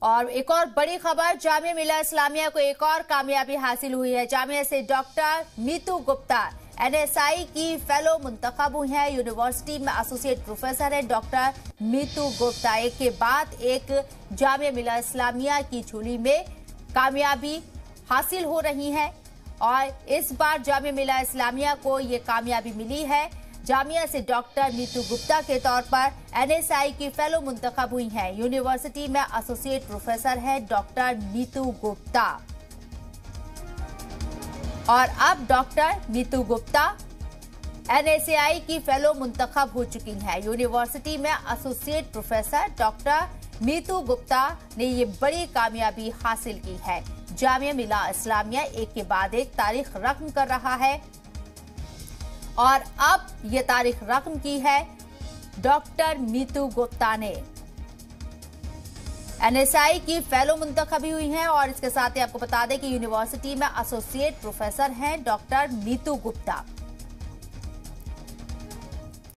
और एक और बड़ी खबर, जामिया मिल्लिया इस्लामिया को एक और कामयाबी हासिल हुई है। जामिया से डॉक्टर मीतू गुप्ता एनएसआई की फेलो मुंतखब हुई है। यूनिवर्सिटी में एसोसिएट प्रोफेसर है डॉक्टर मीतू गुप्ता। एक के बाद एक जामिया मिल्लिया इस्लामिया की झोली में कामयाबी हासिल हो रही है और इस बार जामिया मिल्लिया इस्लामिया को ये कामयाबी मिली है। जामिया से डॉक्टर मीतू गुप्ता के तौर पर एनएसआई की फेलो मुंतखब हुई हैं। यूनिवर्सिटी में एसोसिएट प्रोफेसर है डॉक्टर मीतू गुप्ता। और अब डॉक्टर मीतू गुप्ता एनएसआई की फेलो मुंतखब हो चुकी हैं। यूनिवर्सिटी में associate professor doctor Meetu Gupta ने ये बड़ी कामयाबी हासिल की है। जामिया मिल्लिया इस्लामिया एक के बाद एक तारीख रकम कर रहा है और अब ये तारीख रकम की है डॉक्टर मीतू गुप्ता ने। एनएसआई की फेलो मुंतखबी हुई है और इसके साथ ही आपको बता दें कि यूनिवर्सिटी में एसोसिएट प्रोफेसर हैं डॉक्टर मीतू गुप्ता।